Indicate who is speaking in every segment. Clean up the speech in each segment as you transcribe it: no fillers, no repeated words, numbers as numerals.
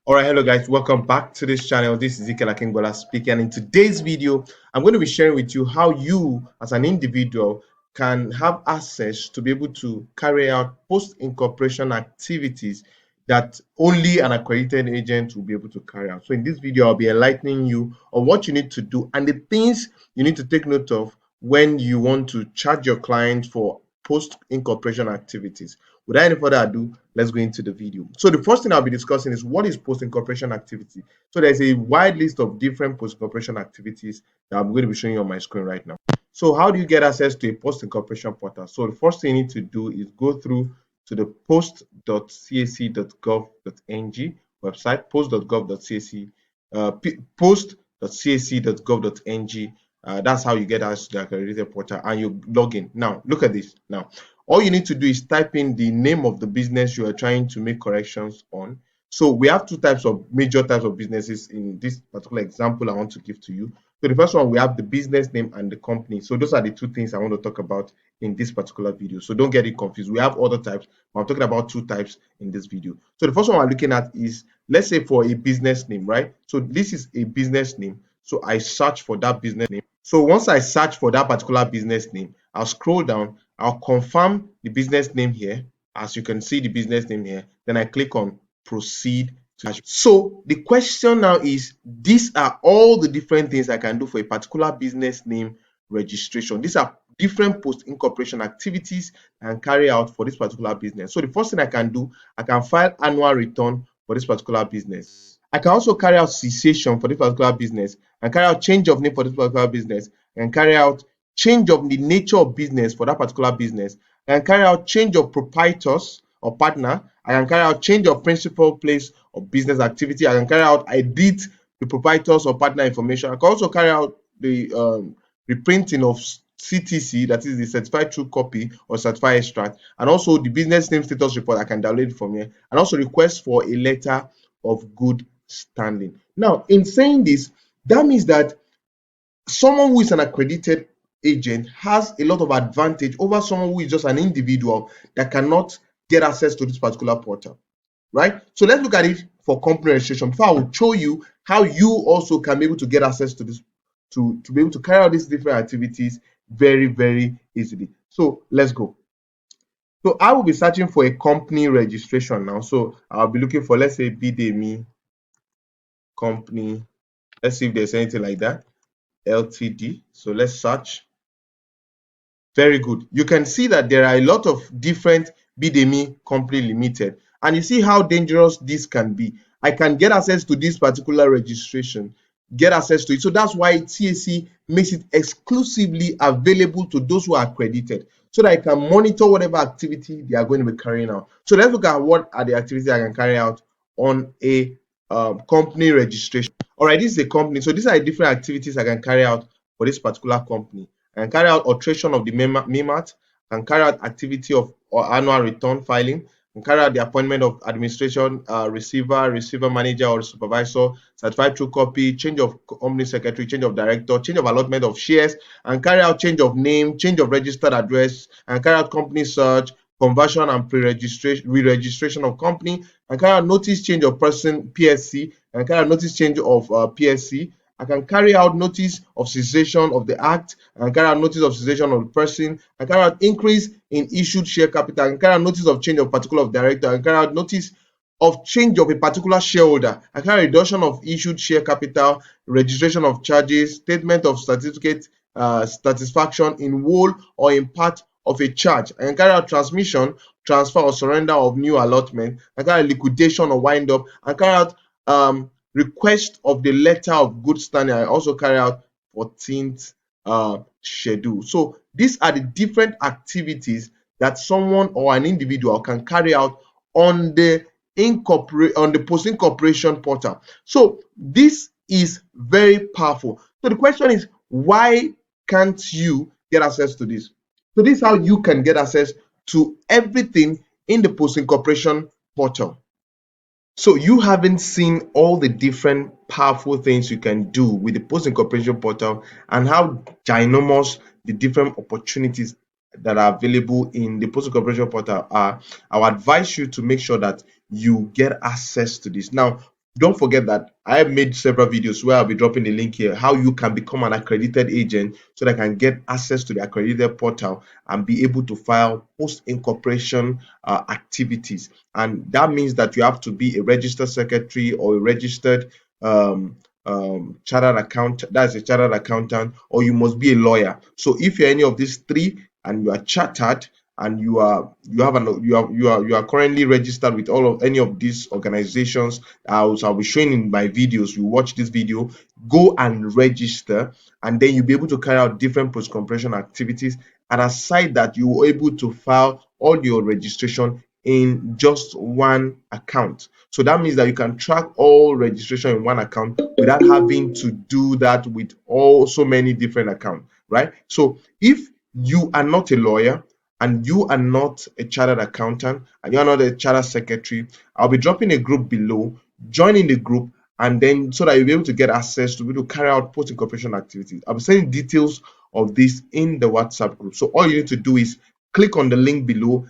Speaker 1: All right, hello guys, welcome back to this channel. This is Ike speaking, and in today's video, I'm going to be sharing with you how you, as an individual, can have access to be able to carry out post-incorporation activities that only an accredited agent will be able to carry out. So in this video, I'll be enlightening you on what you need to do and the things you need to take note of when you want to charge your client for post-incorporation activities. Without any further ado, let's go into the video. So the first thing I'll be discussing is what is post-incorporation activity. So there's a wide list of different post-incorporation activities that I'm going to be showing you on my screen right now. So how do you get access to a post-incorporation portal? So the first thing you need to do is go through to the post.cac.gov.ng website, post.cac.gov.ng. That's how you get access to the accredited portal, and you log in. Now, look at this. Now, all you need to do is type in the name of the business you are trying to make corrections on. So we have two major types of businesses in this particular example I want to give to you. So the first one, we have the business name and the company. So those are the two things I want to talk about in this particular video. So don't get it confused. We have other types, but I'm talking about two types in this video. So the first one we're looking at is, let's say, for a business name, right? So this is a business name. So I search for that business name. So once I search for that particular business name, I'll scroll down, I'll confirm the business name here. As you can see the business name here, then I click on proceed. So the question now is, these are all the different things I can do for a particular business name registration. These are different post-incorporation activities I can carry out for this particular business. So the first thing I can do, I can file annual return for this particular business. I can also carry out cessation for this particular business, and carry out change of name for this particular business, and carry out change of the nature of business for that particular business, and carry out change of proprietors or partner. I can carry out change of principal place of business activity. I can carry out edit the proprietors or partner information. I can also carry out the reprinting of CTC, that is the certified true copy or certified extract, and also the business name status report. I can download it from here, and also request for a letter of good standing. Now, in saying this, that means that someone who is an accredited agent has a lot of advantage over someone who is just an individual that cannot get access to this particular portal, right? So let's look at it for company registration. Before I will show you how you also can be able to get access to this, to be able to carry out these different activities very easily. So let's go. So I will be searching for a company registration now. So I'll be looking for, let's say, Bidemi company. Let's see if there's anything like that. LTD. So let's search. Very good. You can see that there are a lot of different Bidemi company limited, and you see how dangerous this can be. I can get access to this particular registration, get access to it. So that's why CAC makes it exclusively available to those who are accredited, so that I can monitor whatever activity they are going to be carrying out. So let's look at what are the activities I can carry out on a company registration. All right, this is a company. So these are the different activities I can carry out for this particular company. I can carry out alteration of the MEMAT, I can carry out activity of or annual return filing, I can carry out the appointment of administration, receiver manager or supervisor, certified true copy, change of company secretary, change of director, change of allotment of shares, and carry out change of name, change of registered address, and carry out company search, conversion and re-registration of company, and carry out notice change of person PSC, and carry out notice change of PSC. I can carry out notice of cessation of the act, and carry out notice of cessation of the person, and carry out increase in issued share capital, and carry out notice of change of particular of director, and carry out notice of change of a particular shareholder, and carry out reduction of issued share capital, registration of charges, statement of certificate satisfaction in whole or in part of a charge, and carry out transmission, transfer or surrender of new allotment, and carry out liquidation or wind up, and carry out request of the letter of good standing. I also carry out 14th schedule. So these are the different activities that someone or an individual can carry out on the post-incorporation portal. So this is very powerful. So the question is, why can't you get access to this? So this is how you can get access to everything in the post-incorporation portal. So you haven't seen all the different powerful things you can do with the post-incorporation portal and how ginormous the different opportunities that are available in the post-incorporation portal are. I would advise you to make sure that you get access to this. Now, Don't forget that I have made several videos where I'll be dropping the link here, how you can become an accredited agent so that I can get access to the accredited portal and be able to file post incorporation activities. And that means that you have to be a registered secretary or a registered um, chartered accountant, that's a chartered accountant, or you must be a lawyer. So if you're any of these three and you are chartered, and you are currently registered with all of any of these organizations, I'll be showing in my videos. You watch this video, go and register, and then you'll be able to carry out different post compression activities. And aside that, you will able to file all your registration in just one account. So that means that you can track all registration in one account without having to do that with all so many different accounts, right? So if you are not a lawyer and you are not a chartered accountant and you are not a chartered secretary, I'll be dropping a group below. Join in the group, and then so that you'll be able to get access to be able to carry out post incorporation activities. I'll be sending details of this in the WhatsApp group. So all you need to do is click on the link below,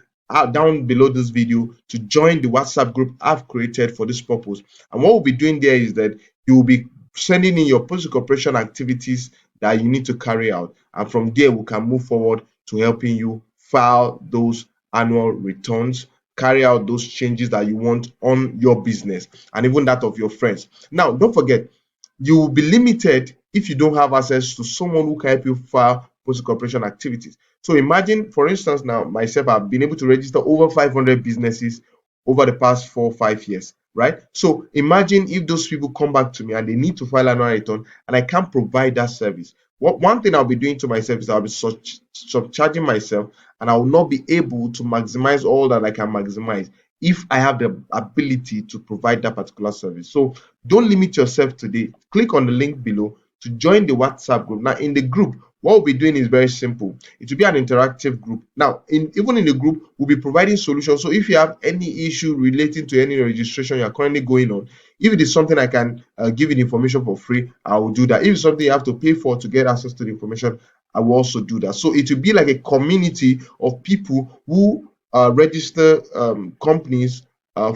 Speaker 1: down below this video, to join the WhatsApp group I've created for this purpose. And what we'll be doing there is that you will be sending in your post incorporation activities that you need to carry out, and from there we can move forward to helping you file those annual returns, carry out those changes that you want on your business and even that of your friends. Now, don't forget, you will be limited if you don't have access to someone who can help you file post incorporation activities. So imagine, for instance, now myself, I've been able to register over 500 businesses over the past 4 or 5 years, right? So imagine if those people come back to me and they need to file annual return and I can't provide that service. One thing I'll be doing to myself is I'll be subcharging myself, and I will not be able to maximize all that I can maximize if I have the ability to provide that particular service. So don't limit yourself today. Click on the link below to join the WhatsApp group. Now, in the group, what we'll be doing is very simple. It will be an interactive group. Now, even in the group, we'll be providing solutions. So if you have any issue relating to any registration you're currently going on, if it is something I can give you the information for free, I will do that. If it's something you have to pay for to get access to the information, I will also do that. So it will be like a community of people who register companies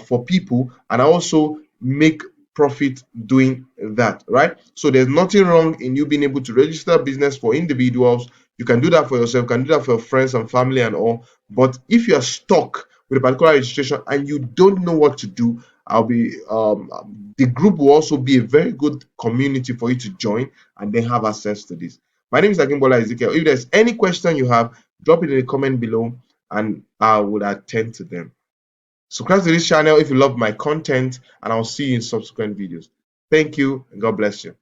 Speaker 1: for people, and also make profit doing that, right? So there's nothing wrong in you being able to register business for individuals. You can do that for yourself, can do that for your friends and family and all. But if you're stuck with a particular registration and you don't know what to do, I'll be the group will also be a very good community for you to join and then have access to this. My name is Akimbola Ezekiel. If there's any question you have, drop it in the comment below and I will attend to them. Subscribe to this channel if you love my content, and I'll see you in subsequent videos. Thank you and God bless you.